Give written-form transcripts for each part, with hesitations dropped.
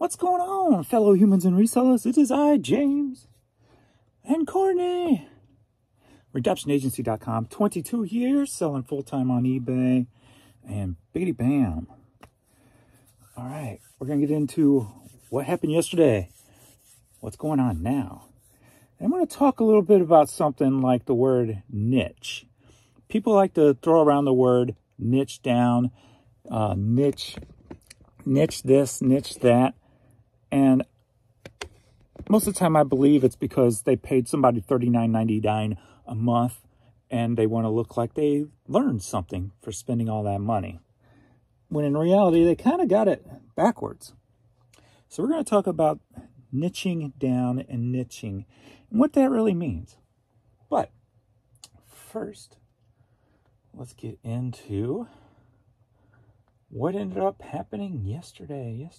What's going on, fellow humans and resellers? It is I, James, and Courtney. RedemptionAgency.com, 22 years, selling full-time on eBay, and biggity bam. All right, we're going to get into what happened yesterday, what's going on now. And I'm going to talk a little bit about something like the word niche. People like to throw around the word niche down, niche this, niche that. And most of the time I believe it's because they paid somebody $39.99 a month and they want to look like they learned something for spending all that money. When in reality, they kind of got it backwards. So we're going to talk about niching down and niching and what that really means. But first, let's get into what ended up happening yesterday.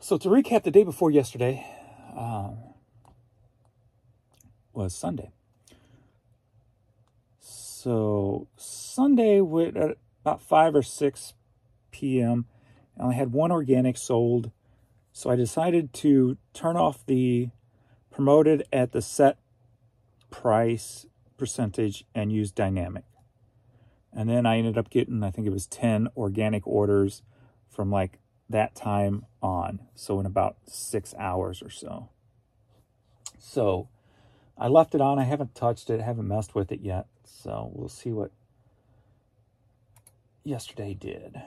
So to recap, the day before yesterday was Sunday. So Sunday at about 5 or 6 p.m., I only had one organic sold. So I decided to turn off the promoted at the set price percentage and use dynamic. And then I ended up getting, I think it was 10 organic orders from like that time on. So in about 6 hours or so. So I left it on. I haven't touched it, haven't messed with it yet. So we'll see what yesterday did.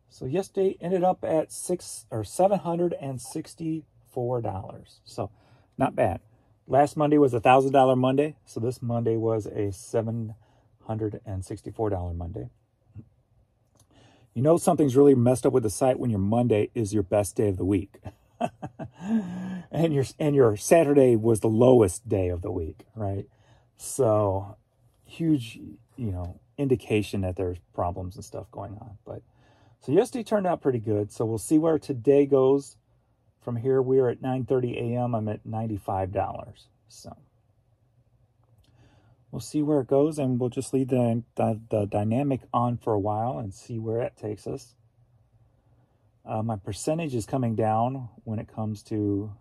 So yesterday ended up at $764. So not bad. Last Monday was a $1,000 Monday. So this Monday was a $764 Monday. You know something's really messed up with the site when your Monday is your best day of the week. and your Saturday was the lowest day of the week, right? So huge, indication that there's problems and stuff going on. But so yesterday turned out pretty good. So we'll see where today goes. From here, we're at 9:30 a.m. I'm at $95. So we'll see where it goes, and we'll just leave the dynamic on for a while and see where it takes us. My percentage is coming down when it comes to,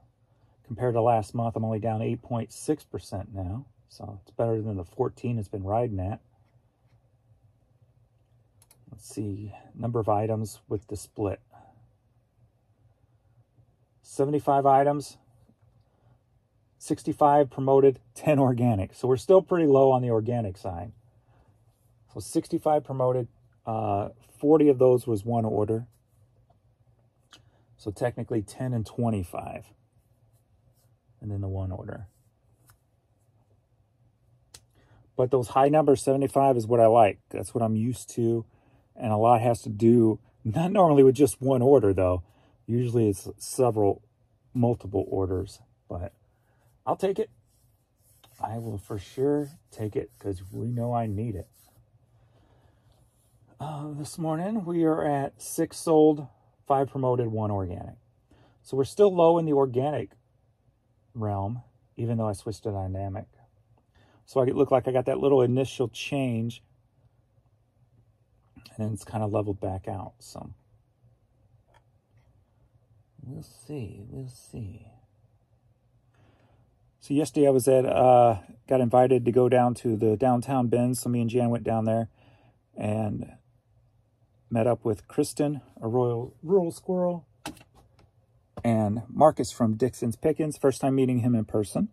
compared to last month, I'm only down 8.6% now. So it's better than the 14 it's been riding at. Let's see, number of items with the split. 75 items, 65 promoted, 10 organic. So we're still pretty low on the organic side. So 65 promoted, 40 of those was one order. So technically 10 and 25. And then the one order. But those high numbers, 75 is what I like. That's what I'm used to. And a lot has to do, not normally with just one order though. Usually it's multiple orders, but I'll take it. I will for sure take it because we know I need it. This morning we are at 6 sold, 5 promoted, 1 organic. So we're still low in the organic realm, even though I switched to dynamic. So I look like I got that little initial change, and then it's kind of leveled back out. So we'll see. So yesterday I was got invited to go down to the downtown bins. So me and Jan went down there and met up with Kristen, a rural squirrel, and Marcus from Dixon's Pickens. First time meeting him in person.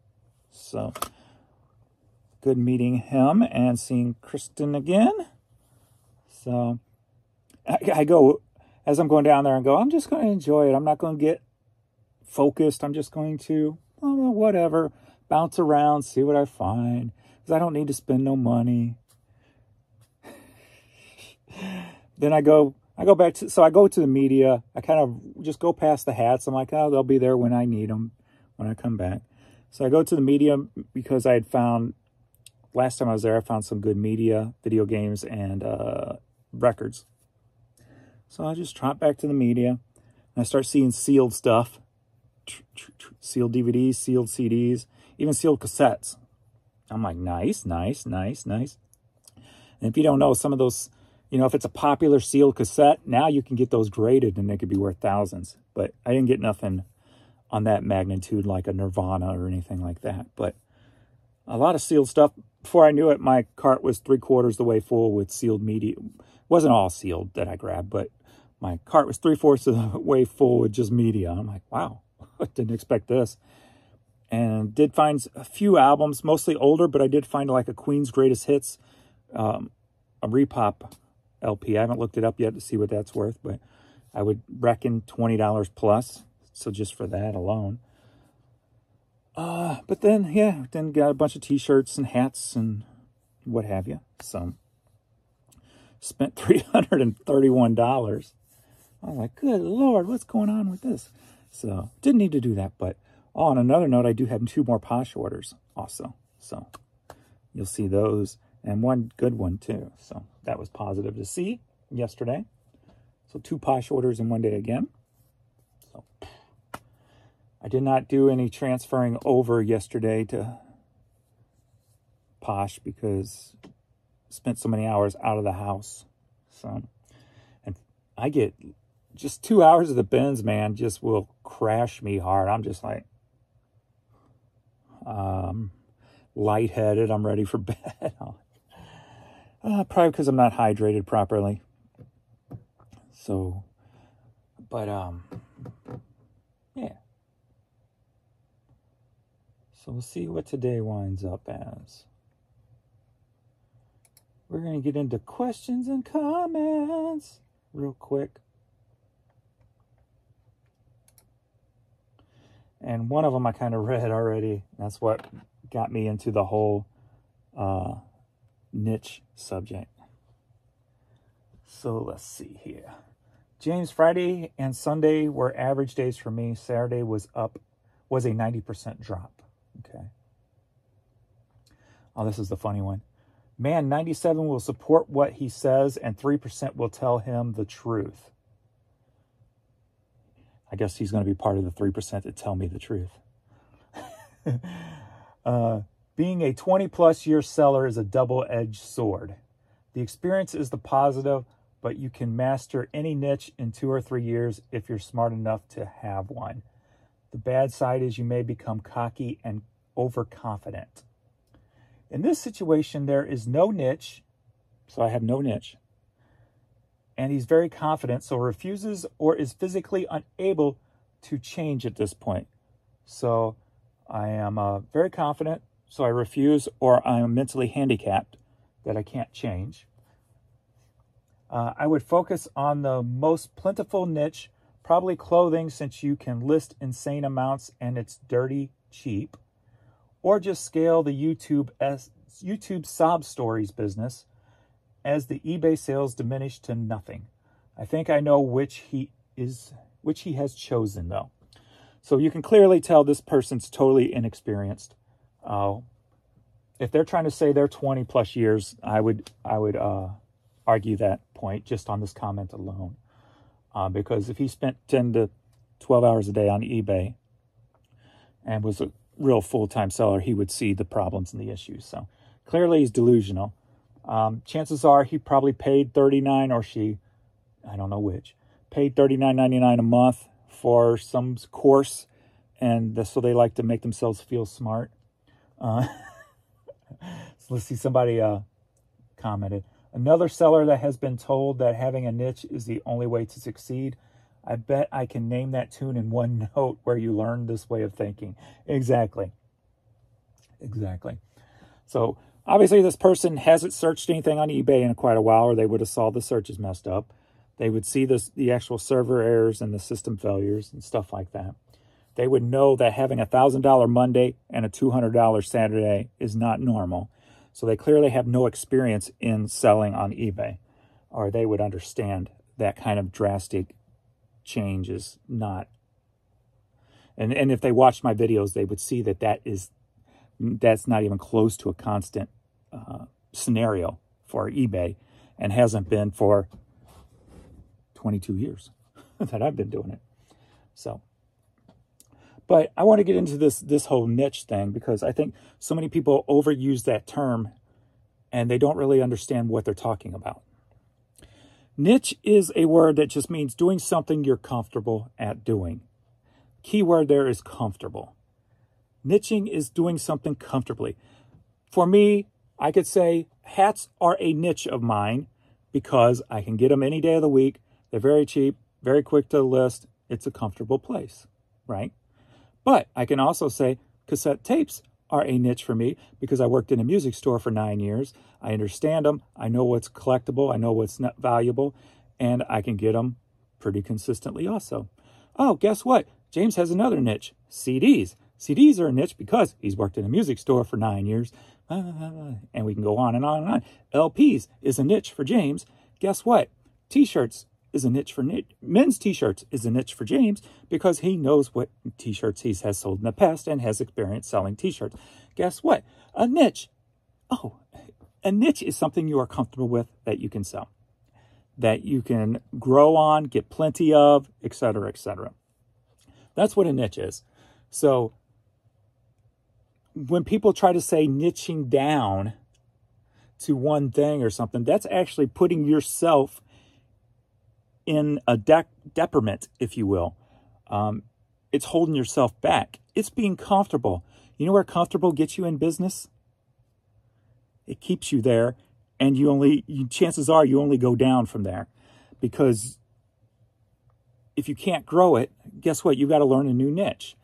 So good meeting him and seeing Kristen again. So I go, as I'm going down there and go, I'm just going to enjoy it. I'm not going to get focused. I'm just going to, whatever, bounce around, see what I find. Because I don't need to spend no money. Then I go back to, so I go to the media. I kind of just go past the hats. I'm like, oh, they'll be there when I need them, when I come back. So I go to the media because I had found, last time I was there, I found some good media, video games, and records. So I just trot back to the media, and I start seeing sealed stuff. Sealed DVDs, sealed CDs, even sealed cassettes. I'm like, nice. And if you don't know, some of those You know, if it's a popular sealed cassette, now you can get those graded and they could be worth thousands. But I didn't get nothing on that magnitude like a Nirvana or anything like that. But a lot of sealed stuff. Before I knew it, my cart was 3/4 the way full with sealed media. It wasn't all sealed that I grabbed, but my cart was 3/4 of the way full with just media. I'm like, wow, I didn't expect this. And did find a few albums, mostly older, but I did find like a Queen's Greatest Hits, a Repop LP. I haven't looked it up yet to see what that's worth, but I would reckon $20 plus. So just for that alone. But then, yeah, then got a bunch of t-shirts and hats and what have you. So spent $331. I was like, good Lord, what's going on with this? So didn't need to do that. But on another note, I do have 2 more Posh orders also. So you'll see those and one good one too. So that was positive to see yesterday. So 2 Posh orders in one day again. So I did not do any transferring over yesterday to Posh because I spent so many hours out of the house. So, and I get just 2 hours of the bins, man, just will crash me hard. I'm just like, lightheaded. I'm ready for bed. Probably because I'm not hydrated properly. So, but, yeah. So we'll see what today winds up as. We're going to get into questions and comments real quick. And one of them I kind of read already. That's what got me into the whole niche subject. So let's see here. James, Friday and Sunday were average days for me. Saturday was a 90% drop. Okay. Oh, this is the funny one. Man, 97 will support what he says and 3% will tell him the truth. I guess he's going to be part of the 3% that tell me the truth. Being a 20-plus year seller is a double-edged sword. The experience is the positive, but you can master any niche in 2 or 3 years if you're smart enough to have one. The bad side is you may become cocky and overconfident. In this situation, there is no niche, so I have no niche. And he's very confident, so refuses or is physically unable to change at this point. So I am very confident, so I refuse, or I am mentally handicapped that I can't change. I would focus on the most plentiful niche, probably clothing, since you can list insane amounts and it's dirty cheap. Or just scale the YouTube sob stories business as the eBay sales diminish to nothing. I think I know which he has chosen though. So you can clearly tell this person's totally inexperienced. If they're trying to say they're 20 plus years, I would argue that point just on this comment alone. Because if he spent 10 to 12 hours a day on eBay and was a real full-time seller, he would see the problems and the issues. So clearly he's delusional. Chances are he probably paid $39, or she, I don't know which, paid $39.99 a month for some course, and so they like to make themselves feel smart. So let's see, somebody commented, another seller that has been told that having a niche is the only way to succeed. I bet I can name that tune in one note where you learn this way of thinking. Exactly. So obviously this person hasn't searched anything on eBay in quite a while, or they would have saw the searches messed up. They would see the actual server errors and the system failures and stuff like that. They would know that having a $1,000 Monday and a $200 Saturday is not normal. So they clearly have no experience in selling on eBay, or they would understand that kind of drastic change is not. And if they watched my videos, they would see that that's not even close to a constant scenario for eBay, and hasn't been for 22 years that I've been doing it. So, but I want to get into this whole niche thing, because I think so many people overuse that term and they don't really understand what they're talking about. Niche is a word that just means doing something you're comfortable at doing. Key word there is comfortable. Niching is doing something comfortably. For me, I could say hats are a niche of mine because I can get them any day of the week. They're very cheap, very quick to list. It's a comfortable place, right? But I can also say cassette tapes are a niche for me because I worked in a music store for 9 years. I understand them. I know what's collectible. I know what's not valuable, and I can get them pretty consistently also. Oh, guess what? James has another niche, CDs. CDs are a niche because he's worked in a music store for 9 years. And we can go on and on and on. LPs is a niche for James. Guess what? T-shirts is a niche for men's T-shirts is a niche for James because he knows what T-shirts he has sold in the past and has experience selling T-shirts. Guess what? A niche. Oh, a niche is something you are comfortable with that you can sell, that you can grow on, get plenty of, etc., etc. That's what a niche is. So when people try to say niching down to one thing or something, that's actually putting yourself in a detriment, if you will. It's holding yourself back. It's being comfortable. You know where comfortable gets you in business? It keeps you there, and chances are you only go down from there, because if you can't grow it, guess what? You've got to learn a new niche.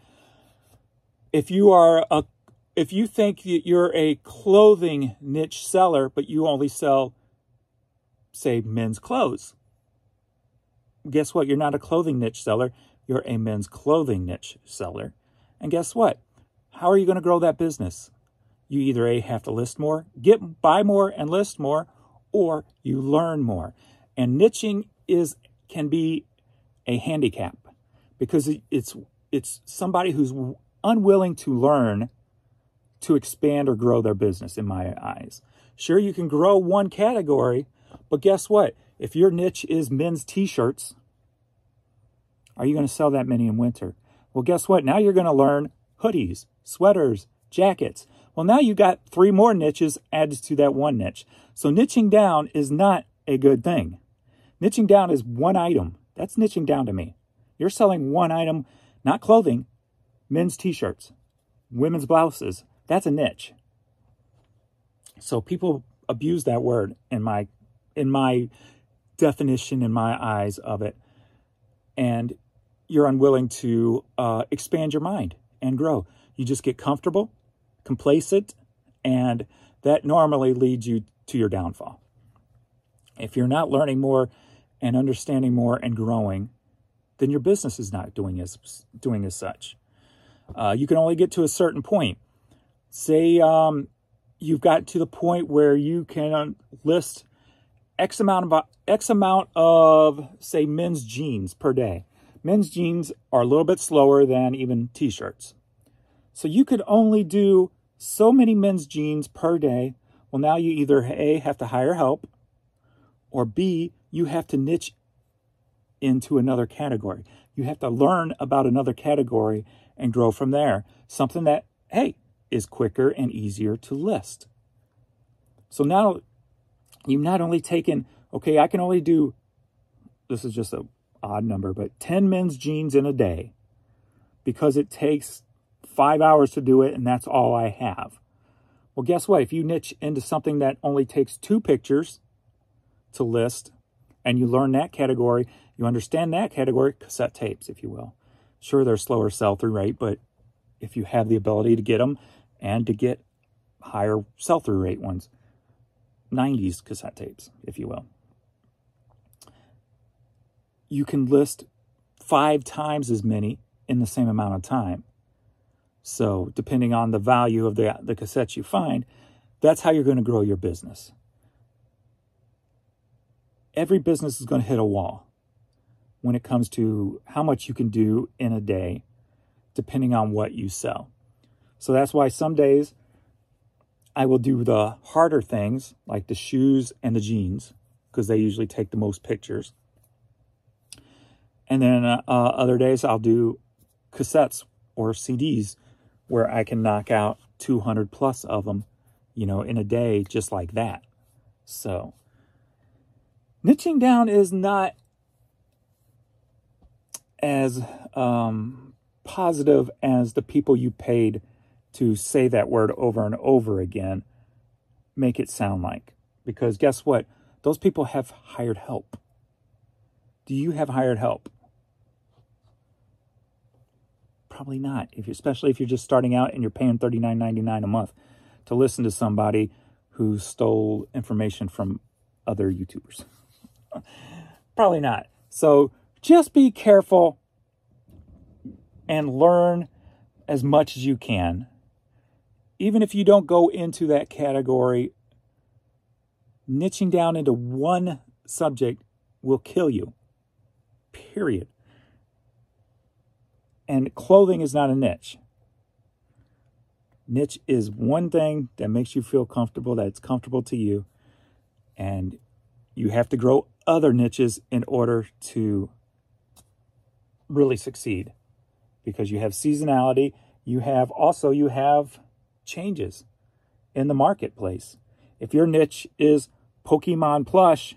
If you think that you're a clothing niche seller, but you only sell, say, men's clothes, guess what? You're not a clothing niche seller. You're a men's clothing niche seller. And guess what? How are you going to grow that business? You either A, have to list more, buy more and list more, or you learn more. And niching can be a handicap because it's somebody who's unwilling to learn to expand or grow their business, in my eyes. Sure, you can grow one category, but guess what? If your niche is men's T-shirts, are you going to sell that many in winter? Well, guess what? Now you're going to learn hoodies, sweaters, jackets. Well, now you got 3 more niches added to that one niche. So niching down is not a good thing. Niching down is one item. That's niching down to me. You're selling one item, not clothing, men's T-shirts, women's blouses. That's a niche. So people abuse that word in my definition, in my eyes of it. And you're unwilling to expand your mind and grow. You just get comfortable, complacent, and that normally leads you to your downfall. If you're not learning more and understanding more and growing, then your business is not doing as such. You can only get to a certain point. Say you've got to the point where you can list X amount of, say, men's jeans per day. Men's jeans are a little bit slower than even T-shirts. So you could only do so many men's jeans per day. Well, now you either A, have to hire help, or B, you have to niche into another category. You have to learn about another category and grow from there. Something that, hey, is quicker and easier to list. So now you've not only taken, okay, I can only do, this is just an odd number, but 10 men's jeans in a day because it takes 5 hours to do it and that's all I have. Well, guess what? If you niche into something that only takes 2 pictures to list and you learn that category, you understand that category, cassette tapes, if you will. Sure, they're slower sell-through rate, but if you have the ability to get them and to get higher sell-through rate ones, 90s cassette tapes, if you will, you can list 5 times as many in the same amount of time. So depending on the value of the cassettes you find, that's how you're going to grow your business. Every business is going to hit a wall when it comes to how much you can do in a day, depending on what you sell. So that's why some days I will do the harder things, like the shoes and the jeans, because they usually take the most pictures. And then other days I'll do cassettes or CDs where I can knock out 200 plus of them, in a day, just like that. So Niching down is not as positive as the people you paid to say that word over and over again make it sound like. Because guess what? Those people have hired help. Do you have hired help? Probably not. Especially if you're just starting out and you're paying $39.99 a month to listen to somebody who stole information from other YouTubers. Probably not. So just be careful and learn as much as you can. Even if you don't go into that category, niching down into one subject will kill you. Period. And clothing is not a niche. Niche is one thing that makes you feel comfortable, that's comfortable to you. And you have to grow other niches in order to really succeed. Because you have seasonality, you have changes in the marketplace. If your niche is Pokemon plush,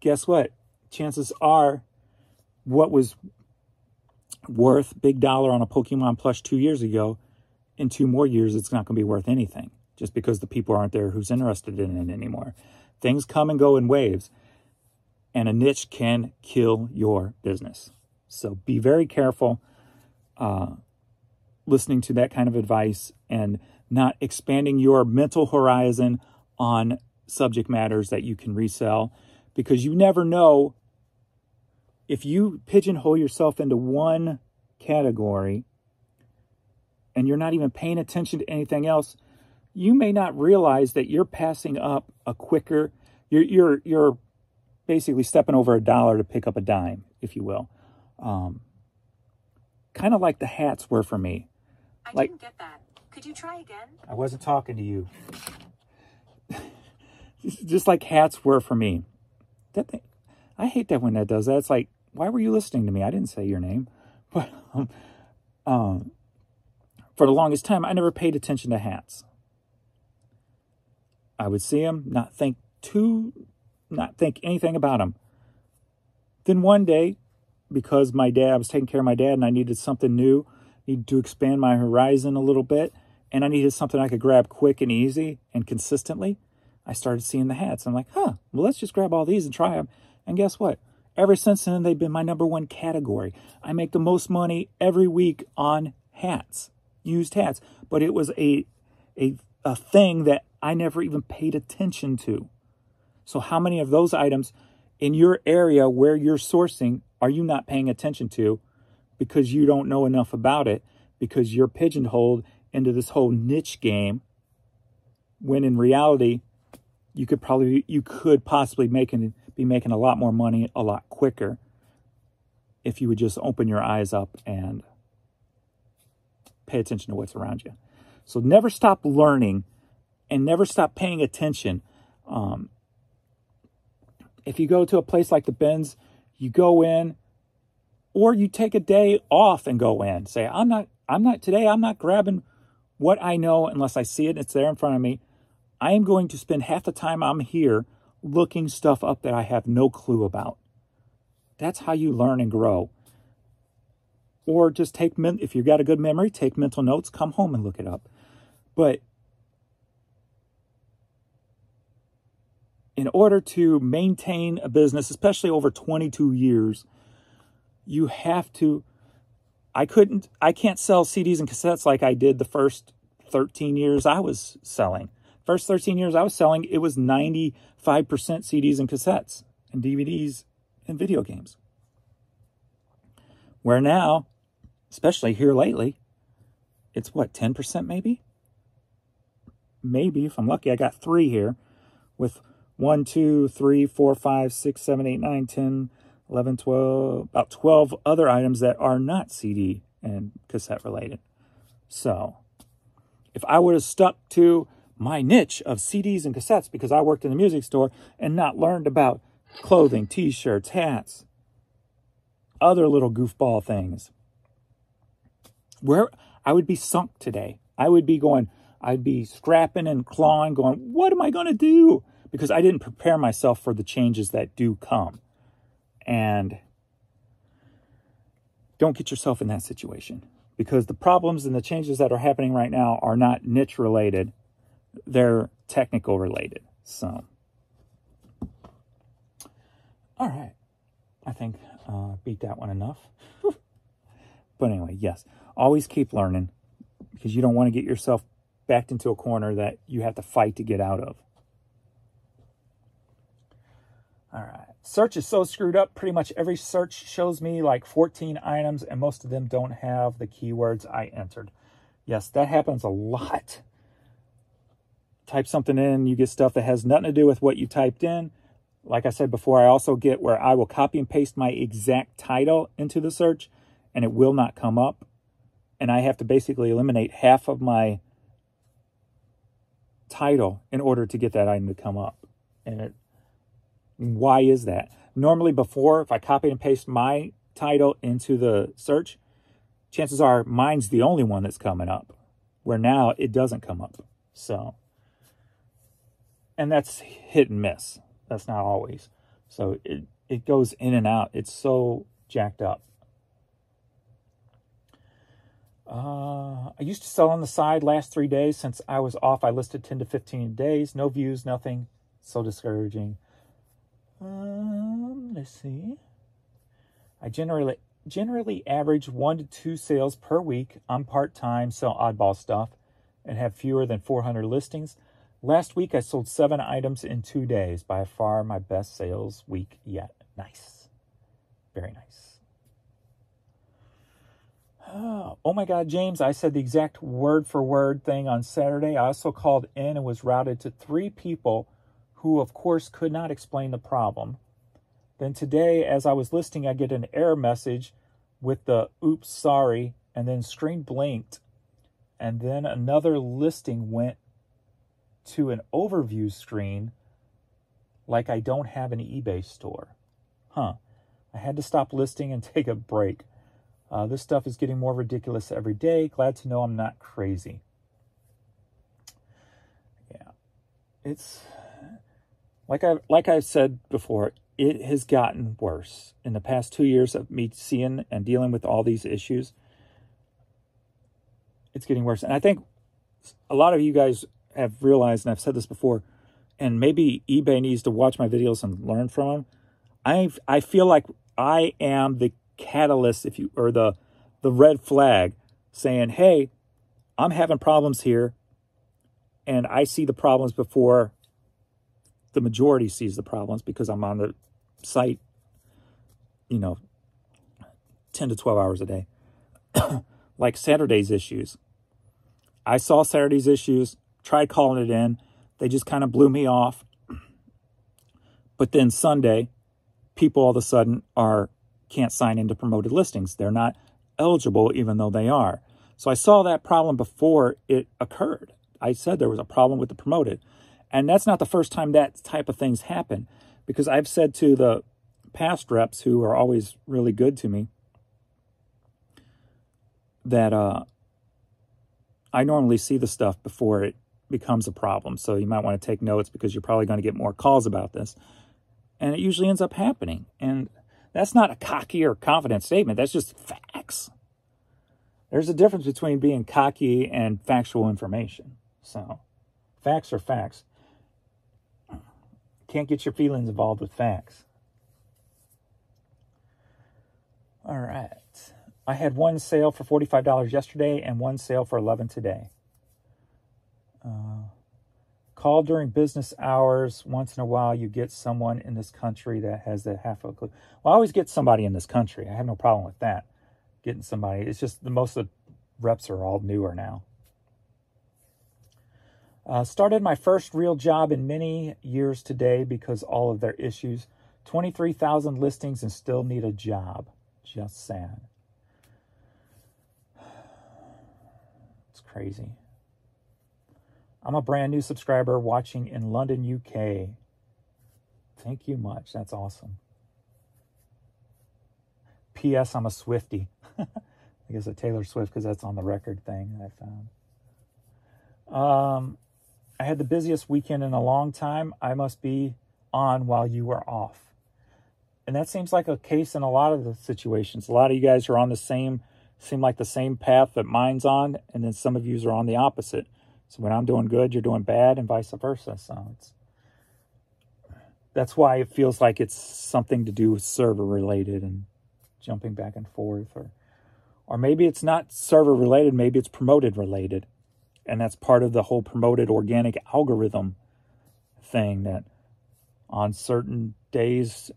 guess what? Chances are what was worth big dollar on a Pokemon plush 2 years ago, in 2 more years, it's not going to be worth anything just because the people aren't there who's interested in it anymore. Things come and go in waves, and a niche can kill your business. So be very careful listening to that kind of advice and not expanding your mental horizon on subject matters that you can resell, because you never know. If you pigeonhole yourself into one category and you're not even paying attention to anything else, you may not realize that you're passing up a quicker, you're basically stepping over $1 to pick up a dime, if you will. Kind of like the hats were for me. I didn't get that. Could you try again? I wasn't talking to you. Just like hats were for me. That thing, I hate that when that does that. It's like, why were you listening to me? I didn't say your name. But for the longest time, I never paid attention to hats. I would see them, not think anything about them. Then one day, because I was taking care of my dad and I needed something new, needed to expand my horizon a little bit, and I needed something I could grab quick and easy and consistently, I started seeing the hats. I'm like, well, let's just grab all these and try them. And guess what? Ever since then, they've been my #1 category. I make the most money every week on hats, used hats. But it was a thing that I never even paid attention to. So how many of those items in your area where you're sourcing are you not paying attention to because you don't know enough about it, because you're pigeonholed into this whole niche game, when in reality, you could possibly be making a lot more money a lot quicker if you would just open your eyes up and pay attention to what's around you. So never stop learning and never stop paying attention. If you go to a place like the Bins, you go in, or you take a day off and go in. Say, I'm not grabbing what I know unless I see it and it's there in front of me. I am going to spend half the time I'm here looking stuff up that I have no clue about. That's how you learn and grow. Or just if you've got a good memory, take mental notes, come home and look it up. But in order to maintain a business, especially over 22 years, you have to, I can't sell CDs and cassettes like I did the first 13 years I was selling. First 13 years I was selling, it was 95% CDs and cassettes and DVDs and video games. Where now, especially here lately, it's what, 10% maybe? Maybe, if I'm lucky, I got 3 here with 1, 2, 3, 4, 5, 6, 7, 8, 9, 10, 11, 12, about 12 other items that are not CD and cassette related. So, if I would have stuck to my niche of CDs and cassettes because I worked in the music store and not learned about clothing, t-shirts, hats, other little goofball things, where I would be sunk today. I'd be scrapping and clawing, going, what am I going to do? because I didn't prepare myself for the changes that do come. And don't get yourself in that situation, because the problems and the changes that are happening right now are not niche related. They're technical related. So, all right. I think beat that one enough. But anyway, yes, always keep learning, because you don't want to get yourself backed into a corner that you have to fight to get out of. All right. Search is so screwed up. Pretty much every search shows me like 14 items, and most of them don't have the keywords I entered. Yes, that happens a lot. Type something in, you get stuff that has nothing to do with what you typed in. Like I said before, I also get where I will copy and paste my exact title into the search, and it will not come up. And I have to basically eliminate half of my title in order to get that item to come up. And why is that? Normally before, if I copy and paste my title into the search, chances are mine's the only one that's coming up, where now it doesn't come up. So, and that's hit and miss. That's not always. So it goes in and out. It's so jacked up. I used to sell on the side last 3 days. Since I was off, I listed 10 to 15 days. No views, nothing. So discouraging. Let's see. I generally average 1 to 2 sales per week. I'm part-time, sell oddball stuff, and have fewer than 400 listings. Last week, I sold 7 items in 2 days. By far, my best sales week yet. Nice. Very nice. Oh my God, James, I said the exact word-for-word thing on Saturday. I also called in and was routed to 3 people who, of course, could not explain the problem. Then today, as I was listing, I get an error message with the oops, sorry, and then screen blinked. And then another listing went to an overview screen like I don't have an eBay store. I had to stop listing and take a break. This stuff is getting more ridiculous every day. Glad to know I'm not crazy. Yeah. It's like I've said before, it has gotten worse. In the past 2 years of me seeing and dealing with all these issues, it's getting worse. And I think a lot of you guys have realized, and I've said this before, and maybe eBay needs to watch my videos and learn from them. I feel like I am the catalyst, or the red flag saying, hey, I'm having problems here, and I see the problems before the majority sees the problems, because I'm on the site, 10 to 12 hours a day. Like Saturday's issues. I saw Saturday's issues, tried calling it in. They just kind of blew me off. But then Sunday, people all of a sudden can't sign into promoted listings. They're not eligible, even though they are. So I saw that problem before it occurred. I said there was a problem with the promoted. And that's not the first time that type of things happen, because I've said to the past reps, who are always really good to me, that I normally see the stuff before it becomes a problem. So you might want to take notes, because you're probably going to get more calls about this. And it usually ends up happening. And that's not a cocky or confident statement. That's just facts. There's a difference between being cocky and factual information. So facts are facts. Can't get your feelings involved with facts. All right. I had 1 sale for $45 yesterday and 1 sale for $11 today. Call during business hours. Once in a while, you get someone in this country that has the half of a clue. Well, I always get somebody in this country. I have no problem with that. Getting somebody. It's just most of the reps are all newer now. Started my first real job in many years today because all of their issues. 23,000 listings and still need a job. Just sad. It's crazy. I'm a brand new subscriber watching in London, UK. Thank you much. That's awesome. P.S. I'm a Swiftie. I guess a Taylor Swift, because that's on the record thing I found. I had the busiest weekend in a long time. I must be on while you were off. And that seems like a case in a lot of the situations. A lot of you guys are on the seem like the same path that mine's on, and then some of you are on the opposite. So when I'm doing good, you're doing bad, and vice versa. So that's why it feels like it's something to do with server related and jumping back and forth, or maybe it's not server related, maybe it's promoted related. And that's part of the whole promoted organic algorithm thing, that on certain days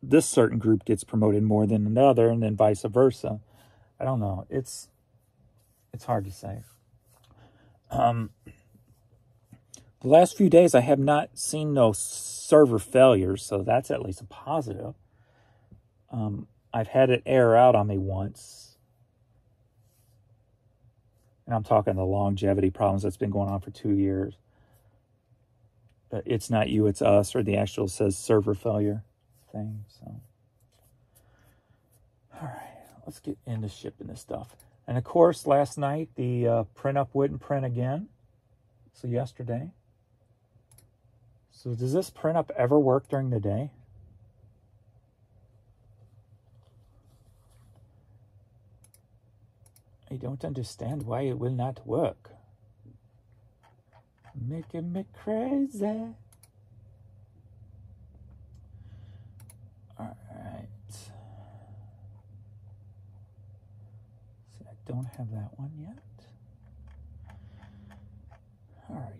this certain group gets promoted more than another, and then vice versa. I don't know. It's hard to say. The last few days I have not seen no server failures, so that's at least a positive. I've had it air out on me once. And I'm talking the longevity problems that's been going on for 2 years. It's not you, it's us, or the actual says server failure thing. So, all right, let's get into shipping this stuff. And of course, last night the print up wouldn't print again. So yesterday. So does this print up ever work during the day? I don't understand why it will not work. Making me crazy. Alright. So I don't have that one yet. Alright.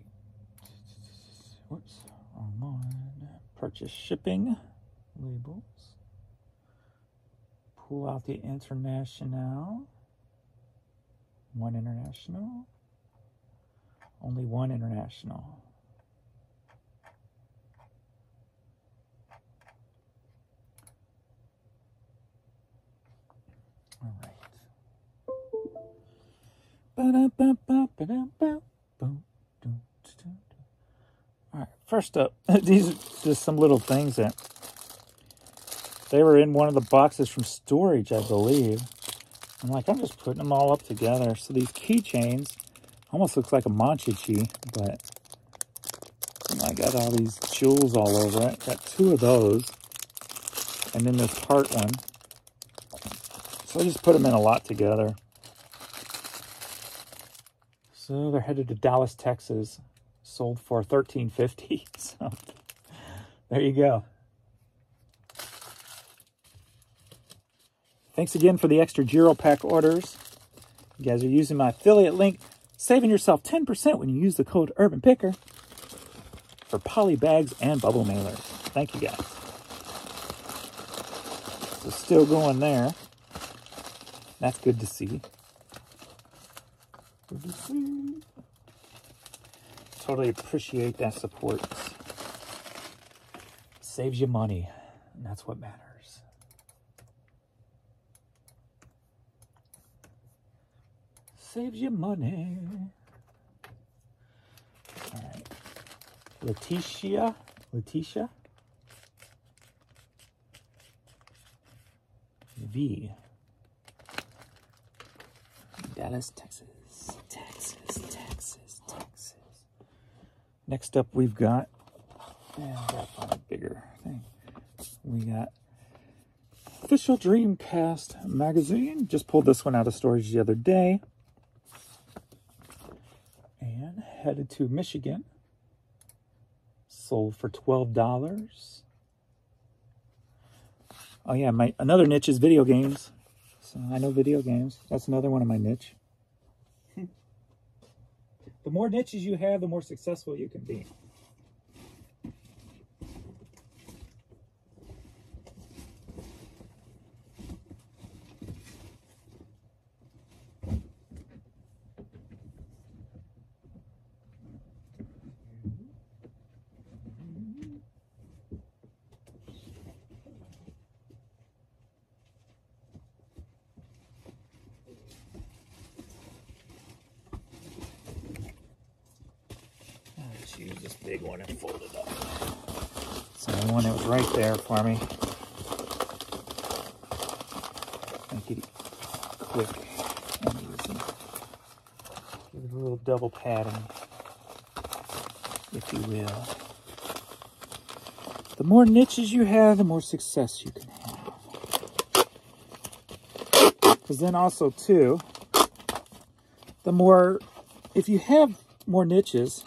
Whoops. Wrong one. Purchase shipping labels. Pull out the international. One international. Only one international. All right, first up, these are just some little things that they were in one of the boxes from storage, I believe. I'm just putting them all up together. So these keychains almost looks like a manchichi, but I got all these jewels all over it. Got 2 of those, and then this heart one. So I just put them in a lot together. So they're headed to Dallas, Texas. Sold for $13.50. So there you go. Thanks again for the extra Giro Pack orders. You guys are using my affiliate link, saving yourself 10% when you use the code UrbanPicker for poly bags and bubble mailers. Thank you guys. So still going there. That's good to see. Good to see. Totally appreciate that support. Saves you money, and that's what matters. Saves you money. All right. Letitia. V. Dallas, Texas. Next up, we've got, and gotta find a bigger thing. We got Official Dreamcast magazine. Just pulled this one out of storage the other day. And headed to Michigan. Sold for $12. Oh yeah, another niche is video games. So I know video games. That's another one of my niche. The more niches you have, the more successful you can be. Use this big one and fold it up. So the one that was right there for me. Make it quick and easy. Give it a little double padding. if you will. The more niches you have, the more success you can have. Because then also, too, the more, if you have more niches,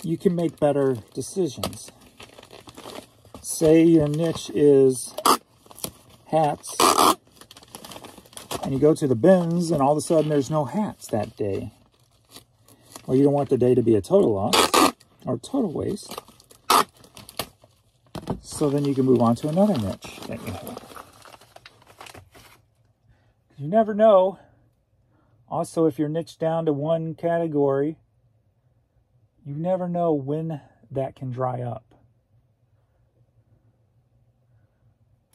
you can make better decisions. Say your niche is hats, and you go to the bins, and all of a sudden there's no hats that day. Well, you don't want the day to be a total loss or total waste. So then you can move on to another niche that you have. You never know. Also, if you're niched down to one category, you never know when that can dry up.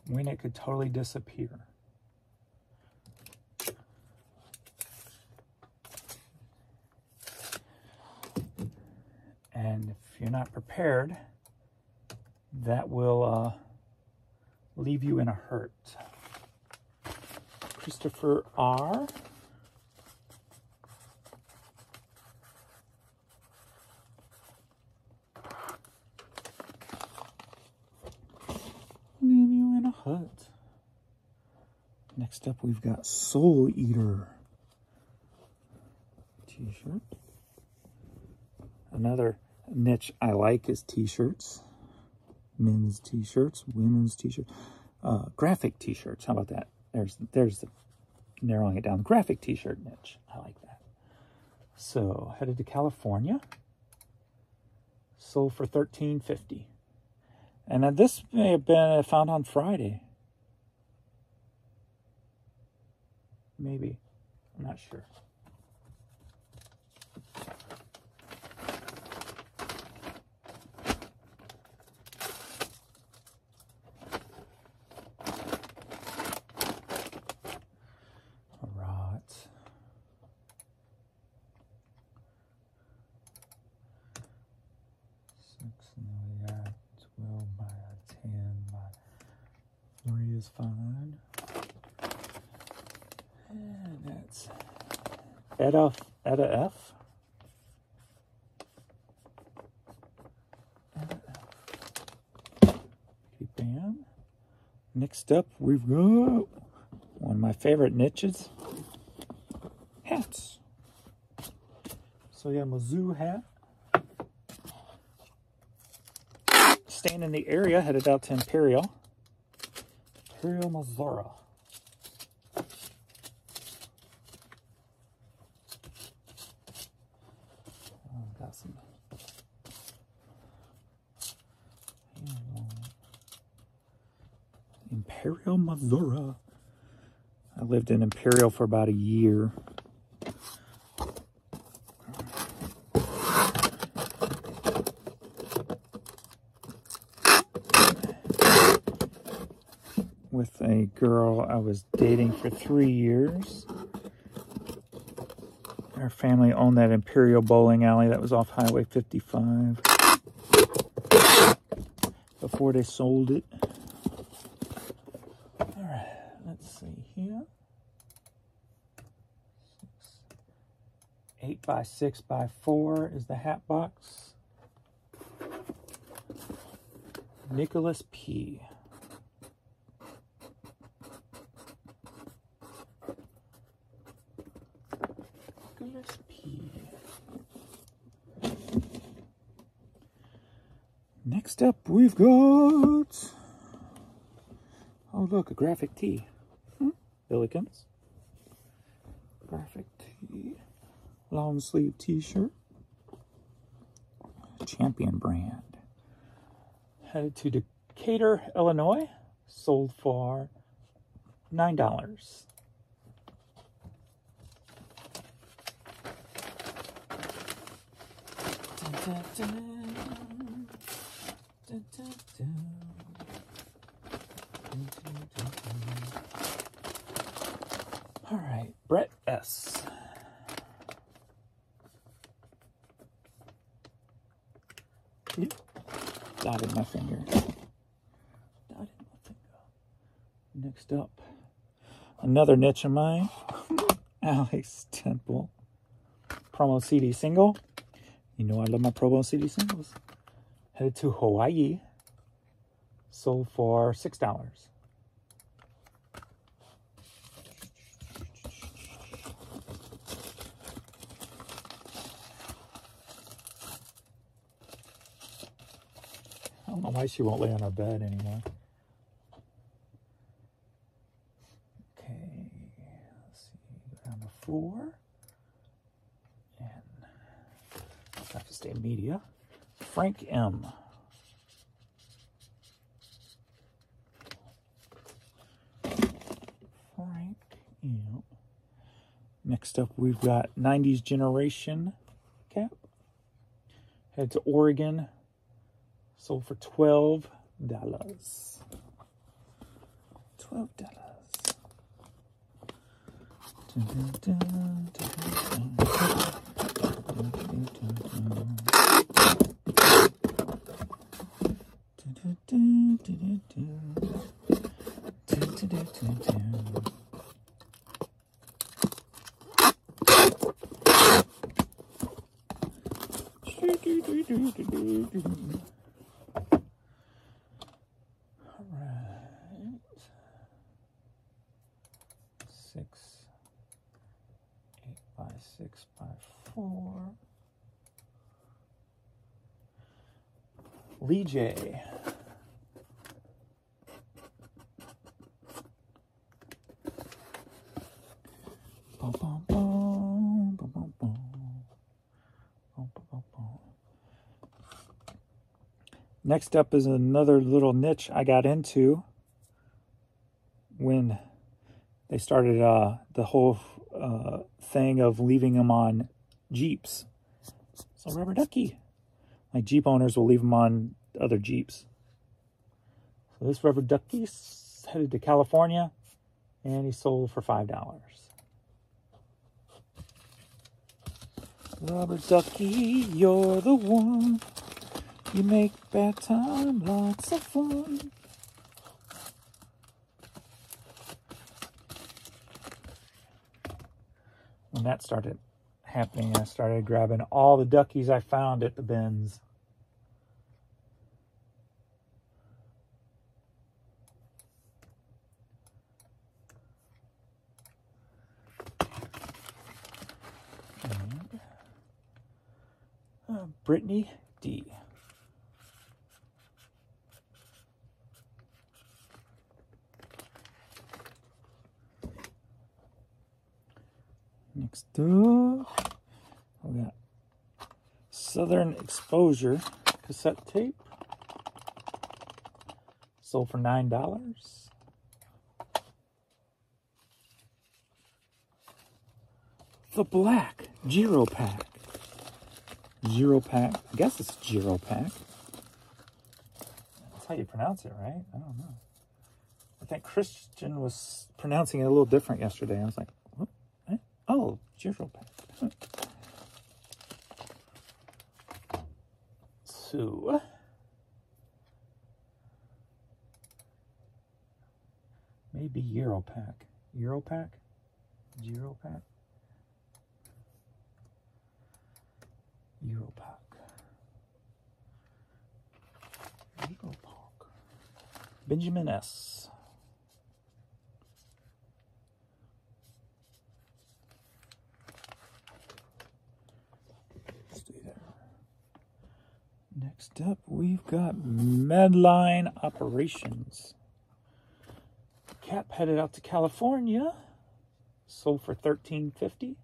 When it could totally disappear. And if you're not prepared, that will leave you in a hurt. Christopher R. Leave you in a hut. Next up, we've got Soul Eater t-shirt. Another niche I like is t-shirts. Men's t-shirts, women's t-shirts, graphic t-shirts. How about that? There's the narrowing it down. Graphic t-shirt niche. I like that. So headed to California. Sold for $13.50. And this may have been found on Friday. Maybe. I'm not sure. Is fine. And that's Etta F. Bam. Next up, we've got one of my favorite niches, hats. So we have a zoo hat. Staying in the area, headed out to Imperial, Missouri. Got some. Imperial, Missouri. I lived in Imperial for about a year. With a girl I was dating for 3 years. Our family owned that Imperial bowling alley that was off Highway 55 before they sold it. All right, let's see here. 8x6x4 is the hat box. Nicholas P. Next up, we've got, oh look, a graphic tee. Billikens. Graphic tee. Long sleeve t-shirt. Champion brand. Headed to Decatur, Illinois. Sold for $9. Dun, dun, dun. Dun, dun, dun. Dun, dun, dun, dun. All right, Brett S. Yep. Dotted my finger. Next up, another niche of mine, Alex Temple. Promo CD single. You know I love my promo CD singles. Headed to Hawaii. Sold for $6. I don't know why she won't lay on her bed anymore. Okay, let's see. Number 4. And have to stay media. Frank M. Frank M. Next up, we've got 90s Generation cap. Head to Oregon. Sold for $12. $12. All right. 6, 8 by 6 by 4. Lee J. Bum, bum, bum, bum, bum, bum. Bum, bum, bum, bum. Next up is another little niche I got into when they started the whole thing of leaving them on Jeeps. So rubber ducky. Like Jeep owners will leave them on other Jeeps. So this rubber ducky's headed to California, and he sold for $5. Rubber ducky, you're the one. You make bad time lots of fun. When that started happening, I started grabbing all the duckies I found at the bins. And, Brittany D. Next up, we got Southern Exposure cassette tape. Sold for $9. The Black Giro Pack. Giro Pack. I guess it's Giro Pack. That's how you pronounce it, right? I don't know. I think Christian was pronouncing it a little different yesterday. I was like, what? Eh? Oh, Giro Pack. So, maybe Euro Pack. Euro Pack? Giro Pack? Euro Pack. Euro Pack. Benjamin S. Stay there. Next up, we've got Medline Operations. Cap headed out to California. Sold for $13.50.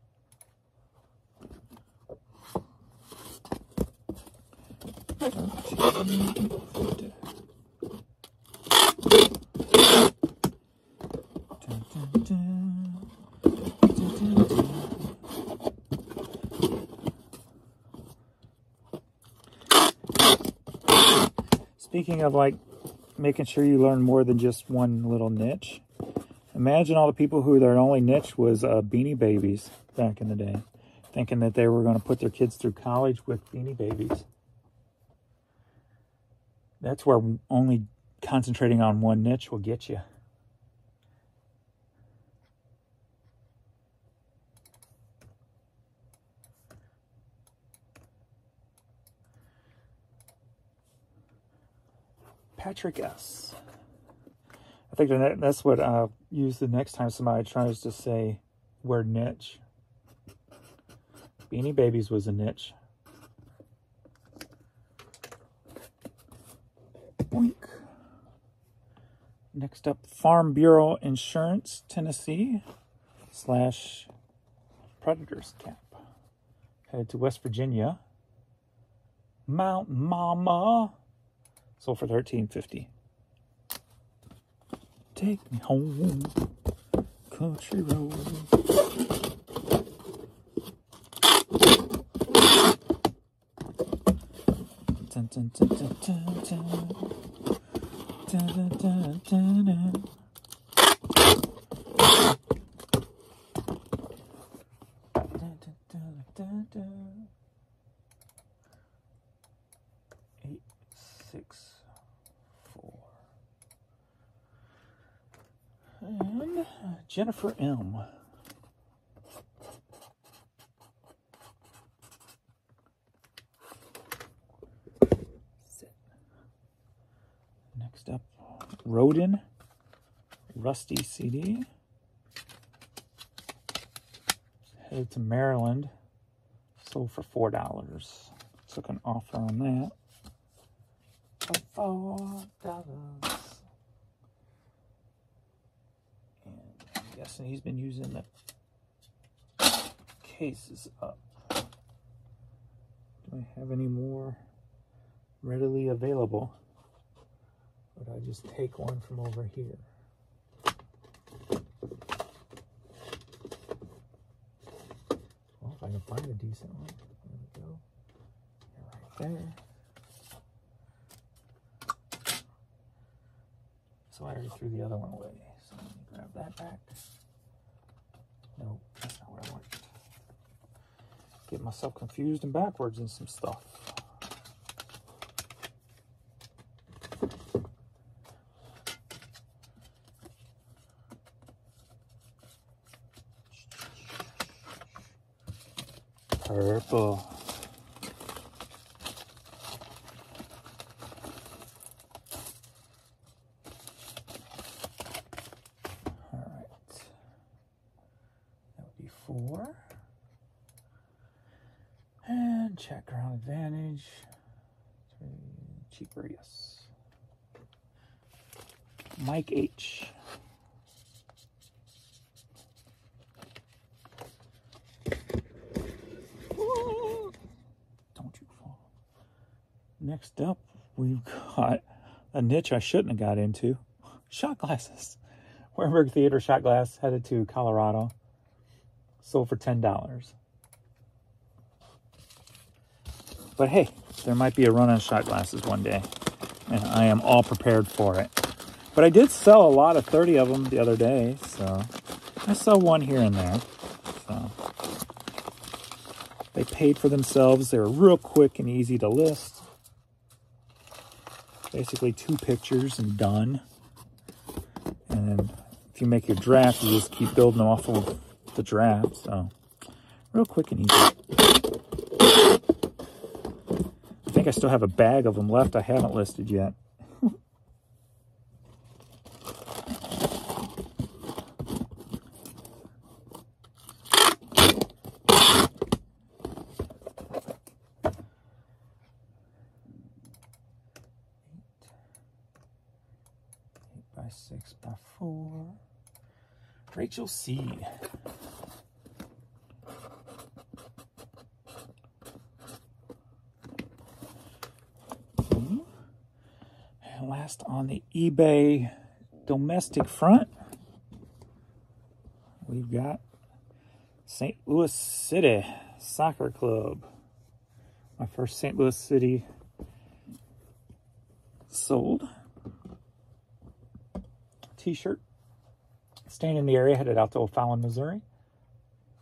Speaking of like making sure you learn more than just one little niche, imagine all the people who their only niche was Beanie Babies back in the day, thinking that they were going to put their kids through college with Beanie Babies. That's where only concentrating on one niche will get you. Patrick S. I think that's what I'll use the next time somebody tries to say word niche. Beanie Babies was a niche. Boink. Next up, Farm Bureau Insurance, Tennessee / Predators Cap. Headed to West Virginia. Mountain Mama. Sold for $13.50. Take me home, country road. Dun, dun, dun, dun, dun, dun. Dun, dun, dun, dun, dun. Dun, dun, dun, dun, dun. 8, 6, 4. And Jennifer M. Next up, Rodin, Rusty CD. Headed to Maryland. Sold for $4. Took an offer on that. For $4. And I'm guessing he's been using the cases up. Do I have any more readily available? But I just take one from over here. Well, if I can find a decent one. There we go. Right there. So I already threw the other one away. So let me grab that back. No, that's not what I want. Get myself confused and backwards in some stuff. Purple. All right. That would be 4. And check ground advantage. 3, cheaper, yes. Mike H. Don't you fall. Next up, we've got a niche I shouldn't have got into. Shot glasses. Wernberg Theater shot glass, headed to Colorado. Sold for $10. But hey, there might be a run on shot glasses one day. And I am all prepared for it. But I did sell a lot of 30 of them the other day. So I sell one here and there. So they paid for themselves. They were real quick and easy to list. Basically 2 pictures and done. And then if you make your draft, you just keep building off of the draft. So real quick and easy. I think I still have a bag of them left I haven't listed yet. By 6 by 4. Rachel C. And last on the eBay domestic front, we've got St. Louis City Soccer Club. My first St. Louis City sold. T-shirt. Staying in the area, headed out to O'Fallon, Missouri.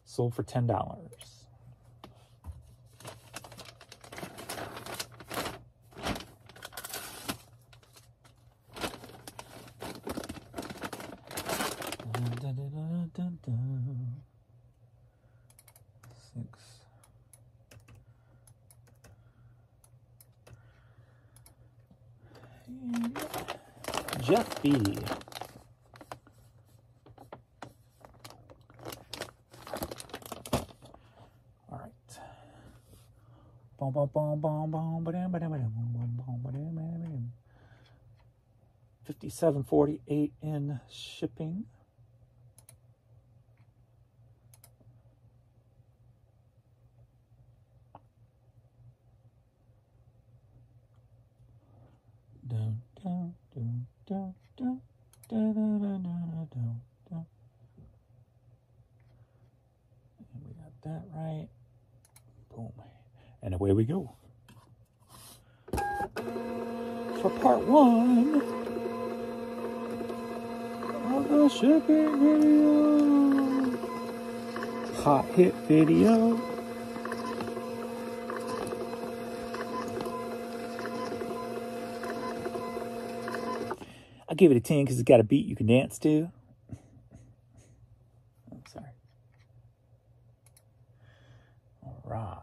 Sold for $10. Dun, dun, dun, dun, dun. 6. Jeff B. All right. 57.48 in shipping. Dun, dun, dun, dun, dun, dun, dun, dun, dun, dun, dun. And we got that right. Boom. And away we go. For part 1 of the shipping video. Hot hit video. I give it a 10 because it's got a beat you can dance to. I'm sorry. All right.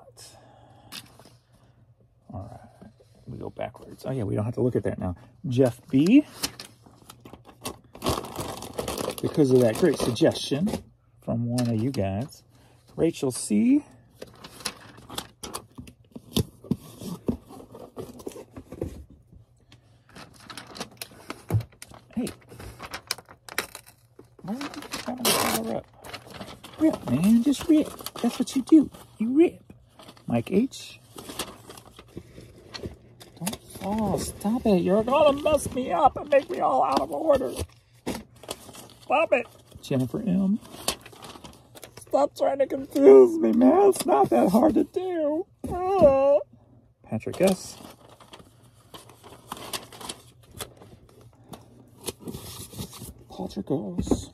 All right. We go backwards. Oh, yeah, we don't have to look at that now. Jeff B. Because of that great suggestion from one of you guys. Rachel C. Hey. Why are you trying to cover up? Rip, man. Just rip. That's what you do. You rip. Mike H. Don't fall. Stop it. You're going to mess me up and make me all out of order. Stop it. Jennifer M. Stop trying to confuse me, man. It's not that hard to do. Oh. Patrick S. Poltergeist.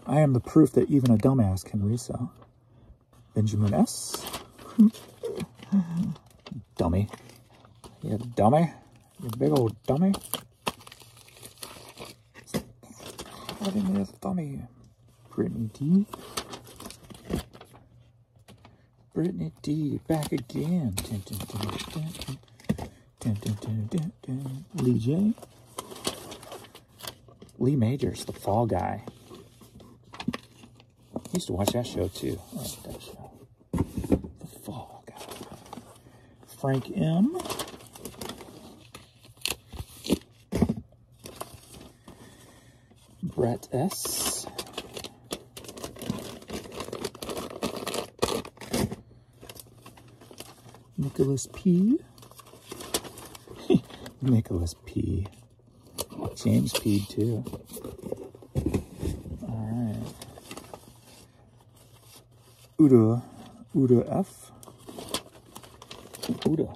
I am the proof that even a dumbass can resell. Benjamin S. Dummy. You dummy. You big old dummy. What in this dummy? Brittany D. Brittany D. Back again. Lee J. Lee Majors, the Fall Guy. I used to watch that show too. I like that show. The Fall Guy. Frank M. Brett S. Nicholas P. Nicholas P. James P. too. Alright. Uda F. Uda.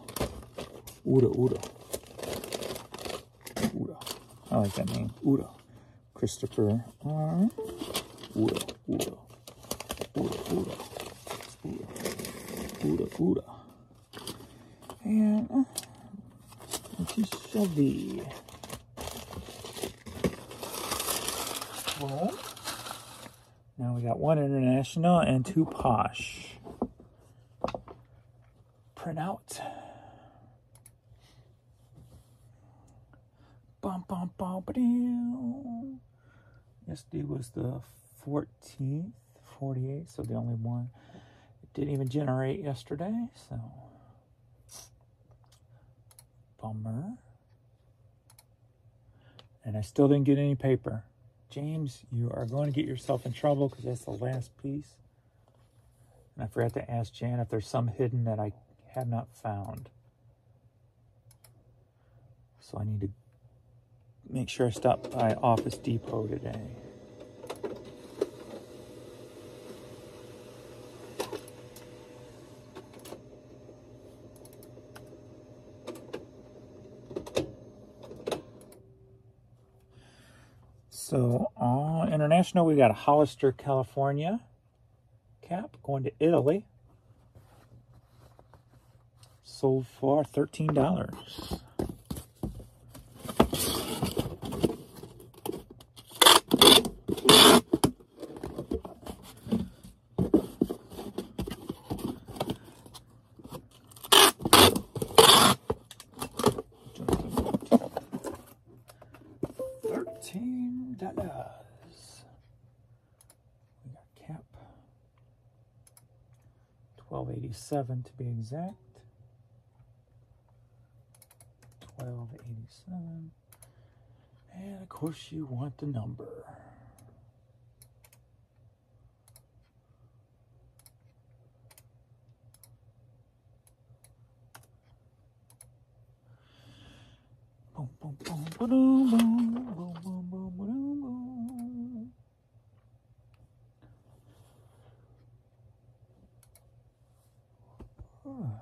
I like that name. Uda. Christopher R. Uda. And Chevy. Well, now we got 1 international and 2 posh. Print out. Yesterday was the 14th, 48, so the only one. It didn't even generate yesterday, so bummer. And I still didn't get any paper. James, you are going to get yourself in trouble because that's the last piece. And I forgot to ask Jan if there's some hidden that I have not found. So I need to make sure I stop by Office Depot today. So, international, we got a Hollister, California cap going to Italy. Sold for $13. Bananas. We got cap. $12.87 to be exact. $12.87. And of course you want the number. Boom, boom, boom, ba-dum, boom, boom, boom, boom, ba-dum, boom.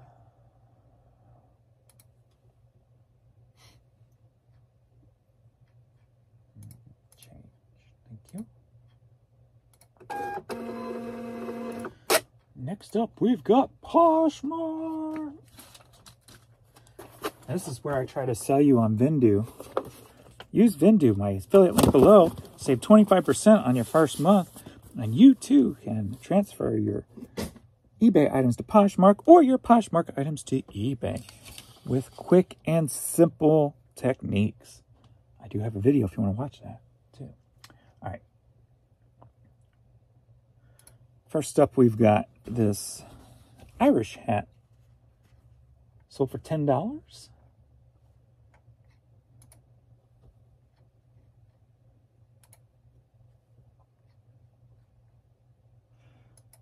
Change. Thank you. Next up, we've got Poshmark. This is where I try to sell you on Vendoo. Use Vendoo, my affiliate link below. Save 25% on your first month. And you too can transfer your eBay items to Poshmark or your Poshmark items to eBay with quick and simple techniques. I do have a video if you want to watch that too. All right. First up, we've got this Irish hat. Sold for $10.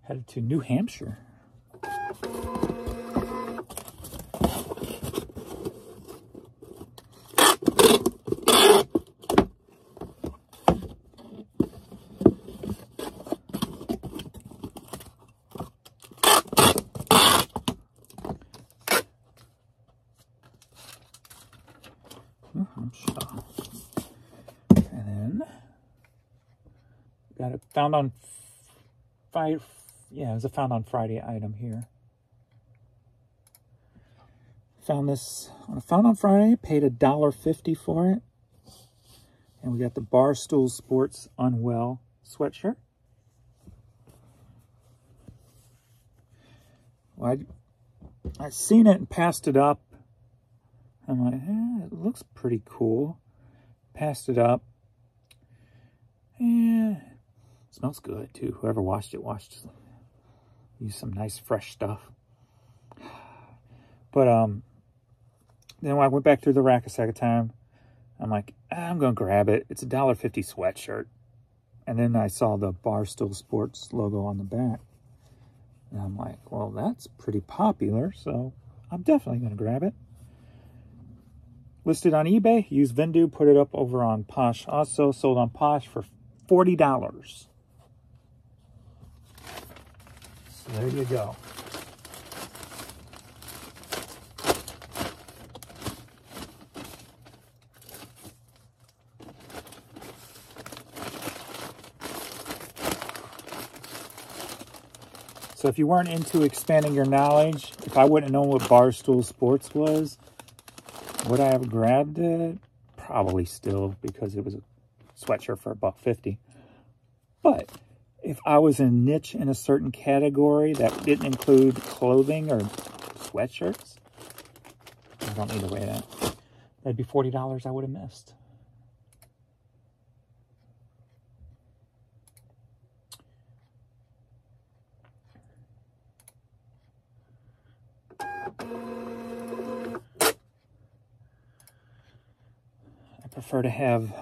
Headed to New Hampshire. New Hampshire. And then got it found on yeah, it was a found on Friday item here. Found this on a found on Friday, paid $1.50 for it. And we got the Barstool Sports Unwell sweatshirt. Well, I'd seen it and passed it up. I'm like, it looks pretty cool. Passed it up. Yeah, smells good too. Whoever washed it used some nice fresh stuff. But then when I went back through the rack a second time, I'm like, I'm gonna grab it. It's a $1.50 sweatshirt. And then I saw the Barstool Sports logo on the back. And I'm like, well, that's pretty popular, so I'm definitely gonna grab it. Listed on eBay, use Vendoo, put it up over on Posh. Also sold on Posh for $40. So there you go. So if you weren't into expanding your knowledge, if I wouldn't have known what Barstool Sports was, would I have grabbed it? Probably still, because it was a sweatshirt for $1.50. But if I was a niche in a certain category that didn't include clothing or sweatshirts, I don't need to weigh that. That'd be $40 I would have missed. I prefer to have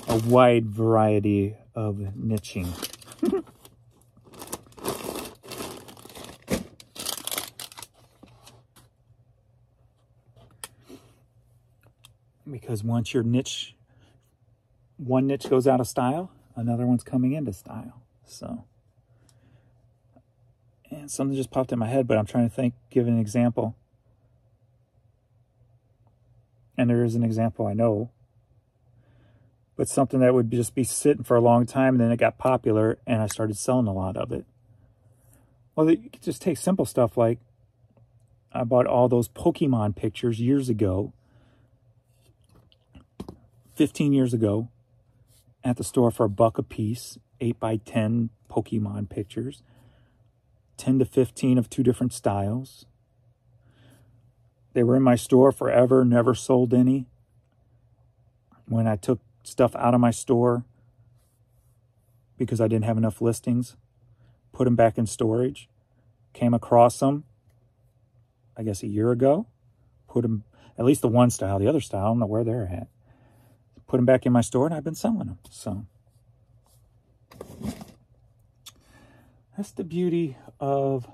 a wide variety of niching. Because once your niche, one niche goes out of style, another one's coming into style. So, and something just popped in my head, but I'm trying to think, give an example. And there is an example I know. But something that would just be sitting for a long time, and then it got popular, and I started selling a lot of it. Well, you could just take simple stuff like, I bought all those Pokemon pictures years ago, 15 years ago, at the store for $1 a piece, 8x10 Pokemon pictures, 10 to 15 of 2 different styles. They were in my store forever, never sold any. When I took stuff out of my store because I didn't have enough listings, put them back in storage, came across them, I guess a year ago, put them, at least the one style, the other style, I don't know where they're at, put them back in my store, and I've been selling them. So that's the beauty of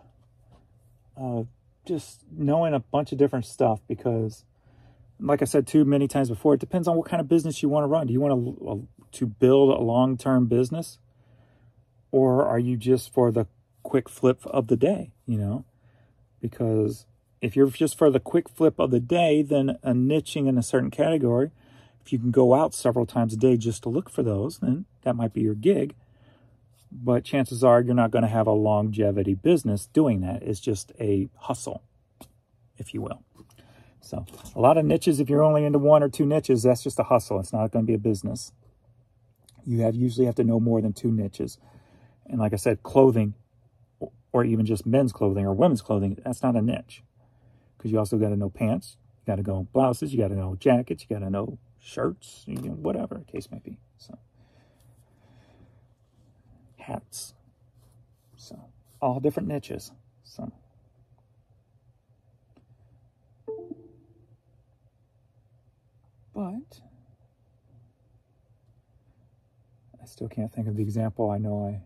just knowing a bunch of different stuff, because like I said too many times before, it depends on what kind of business you want to run. Do you want to build a long-term business, or are you just for the quick flip of the day, you know? Because if you're just for the quick flip of the day, then a niching in a certain category, if you can go out several times a day just to look for those, then that might be your gig. But chances are you're not going to have a longevity business doing that. It's just a hustle, if you will. So a lot of niches, if you're only into one or two niches, that's just a hustle. It's not going to be a business. You usually have to know more than two niches. And like I said, clothing, or even just men's clothing or women's clothing, that's not a niche. Because you also got to know pants, you got to know blouses, you got to know jackets, you got to know shirts, you know, whatever the case may be. So hats. So all different niches. So but I still can't think of the example I know I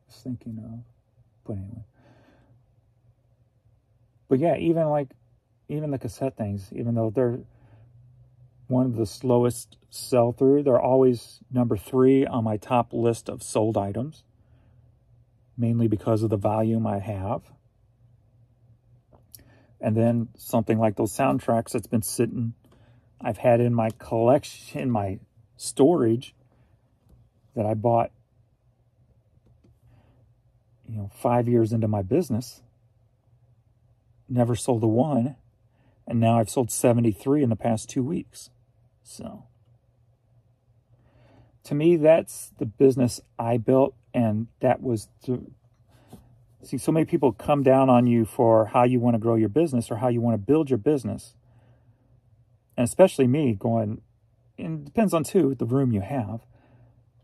was thinking of. But anyway. But yeah, even the cassette things, even though they're one of the slowest sell through, they're always number 3 on my top list of sold items, mainly because of the volume I have. And then something like those soundtracks that's been sitting, I've had in my collection, in my storage, that I bought, 5 years into my business, never sold a one, and now I've sold 73 in the past 2 weeks. So to me, that's the business I built, and that was see, so many people come down on you for how you want to grow your business or how you want to build your business. And especially me going, and it depends on too, the room you have,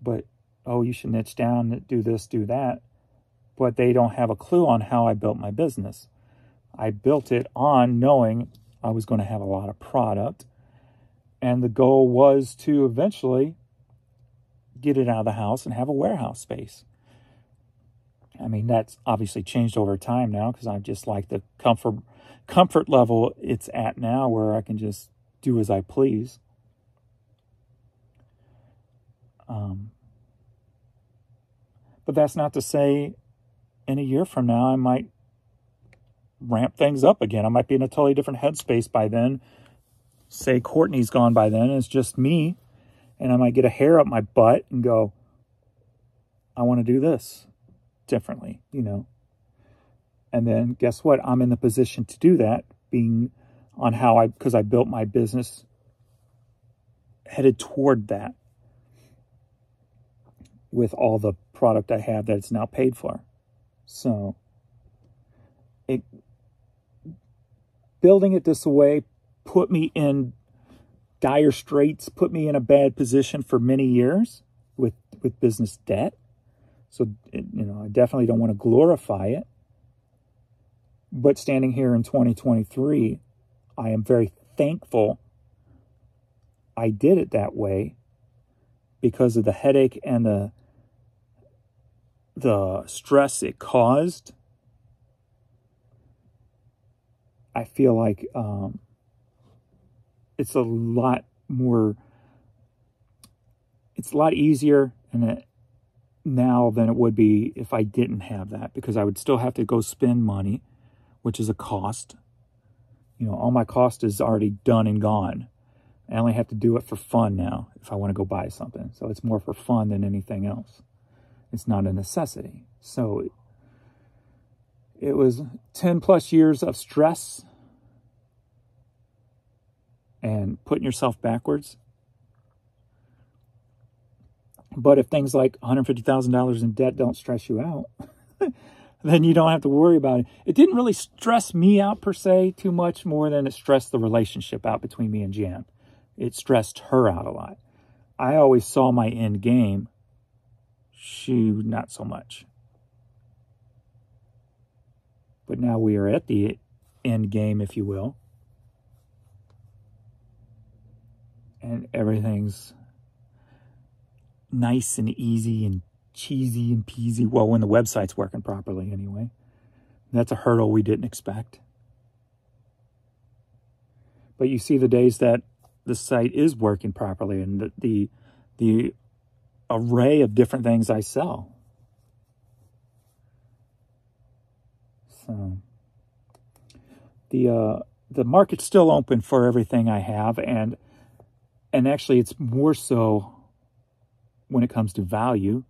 but, oh, you should niche down, do this, do that. But they don't have a clue on how I built my business. I built it on knowing I was going to have a lot of product. And the goal was to eventually get it out of the house and have a warehouse space. I mean, that's obviously changed over time now, because I just like the comfort level it's at now, where I can just do as I please. But that's not to say in a year from now I might ramp things up again. I might be in a totally different headspace by then. Say Courtney's gone by then, and it's just me, and I might get a hair up my butt and go, I want to do this differently, And then guess what? I'm in the position to do that, being on because I built my business headed toward that with all the product I have that's now paid for. So building it this way put me in dire straits, put me in a bad position for many years with business debt. So, I definitely don't want to glorify it. But standing here in 2023, I am very thankful I did it that way, because of the headache and the stress it caused. I feel like it's a lot easier now than it would be if I didn't have that, because I would still have to go spend money, which is a cost. All my cost is already done and gone. I only have to do it for fun now if I want to go buy something. So it's more for fun than anything else. It's not a necessity. So it was 10 plus years of stress and putting yourself backwards. But if things like $150,000 in debt don't stress you out, then you don't have to worry about it. It didn't really stress me out per se too much, more than it stressed the relationship out between me and Jan. It stressed her out a lot. I always saw my end game. She, not so much. But now we are at the end game, if you will. And everything's nice and easy and cheesy and peasy. Well, when the website's working properly anyway. That's a hurdle we didn't expect. But you see the days that the site is working properly and the array of different things I sell. So the market's still open for everything I have, and actually it's more so when it comes to value.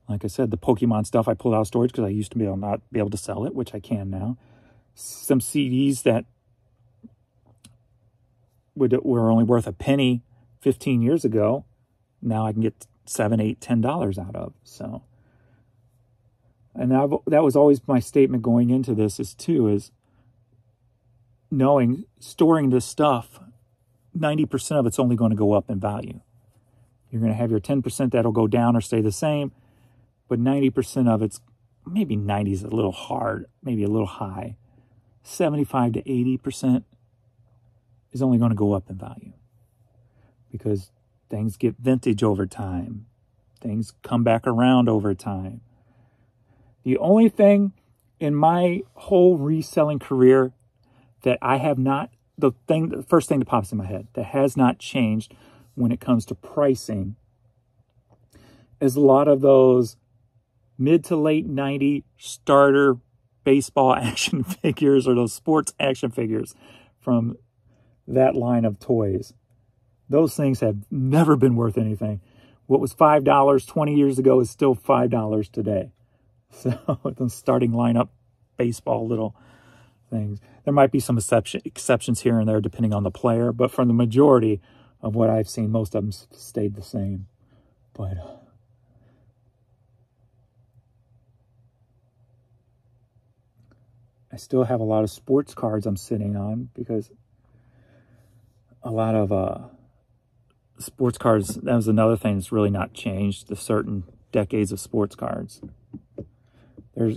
Like I said, the Pokemon stuff I pulled out of storage because I used to not be able to sell it, which I can now. Some CDs that were only worth a penny 15 years ago, now I can get $7, $8, $10 out of. So, and that was always my statement going into this is knowing storing this stuff, 90% of it's only going to go up in value. You're going to have your 10% that'll go down or stay the same, but 90% of it's, maybe 90 is a little hard, maybe a little high. 75 to 80% is only going to go up in value because things get vintage over time. Things come back around over time. The only thing in my whole reselling career that I have not, the first thing that pops in my head that has not changed when it comes to pricing is a lot of those mid to late 90 starter baseball action figures or those sports action figures from that line of toys. Those things have never been worth anything. What was $5 20 years ago is still $5 today. So the starting lineup baseball little things. There might be some exceptions here and there depending on the player, but from the majority of what I've seen, most of them stayed the same. But I still have a lot of sports cards I'm sitting on because a lot of sports cards, that was another thing that's really not changed, the certain decades of sports cards.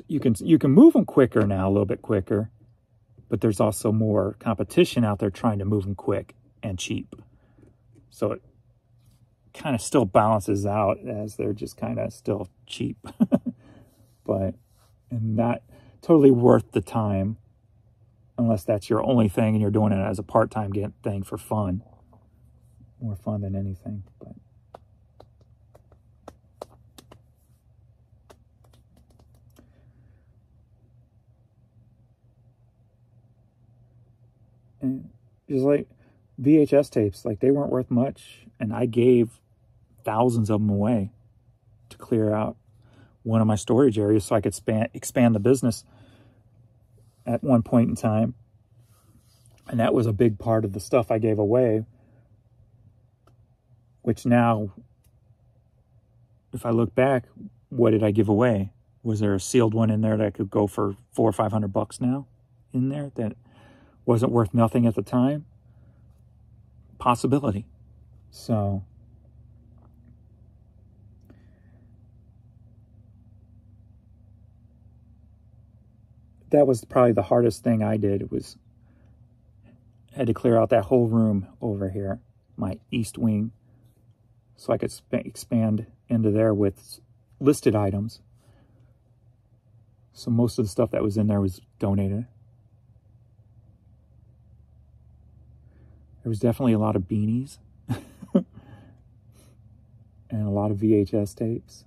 You can move them quicker now, a little bit quicker, but there's also more competition out there trying to move them quick and cheap. So it kind of still balances out as they're just kind of still cheap, but not totally worth the time unless that's your only thing and you're doing it as a part-time thing for fun. More fun than anything, but and just like VHS tapes, like they weren't worth much, and I gave thousands of them away to clear out one of my storage areas so I could expand the business at one point in time. And that was a big part of the stuff I gave away, which now, if I look back, what did I give away? Was there a sealed one in there that could go for $400 or $500 now in there that wasn't worth nothing at the time? Possibility. So that was probably the hardest thing I did. Had to clear out that whole room over here, my east wing, so I could expand into there with listed items. So most of the stuff that was in there was donated. There was definitely a lot of beanies and a lot of VHS tapes.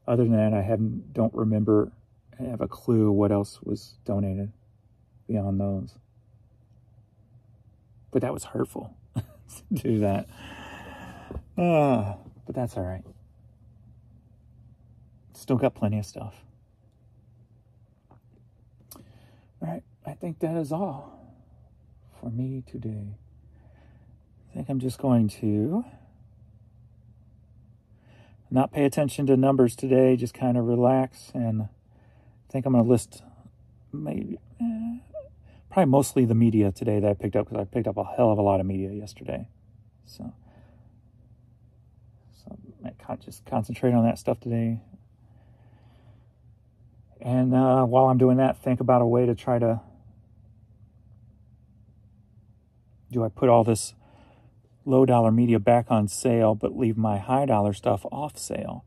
Other than that, I don't remember, I have a clue what else was donated beyond those. But that was hurtful to do that. But that's all right. Still got plenty of stuff. All right, I think that is all for me today. I think I'm just going to not pay attention to numbers today, just kind of relax, and I think I'm going to list maybe, probably mostly the media today that I picked up, because I picked up a hell of a lot of media yesterday. So just concentrate on that stuff today. And while I'm doing that, think about a way to try to, do I put all this low dollar media back on sale, but leave my high dollar stuff off sale,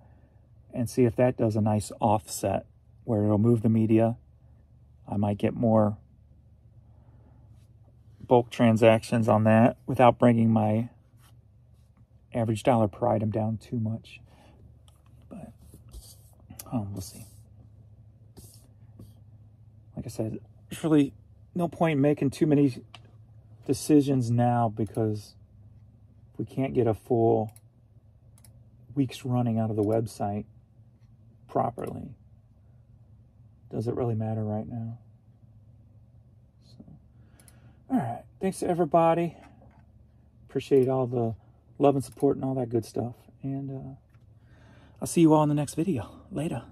and see if that does a nice offset where it'll move the media. I might get more bulk transactions on that without bringing my average dollar per item down too much. But we'll see. Like I said, there's really no point in making too many decisions now, because if we can't get a full week's running out of the website properly, does it really matter right now? So, all right. Thanks to everybody. Appreciate all the love and support and all that good stuff. And I'll see you all in the next video. Later.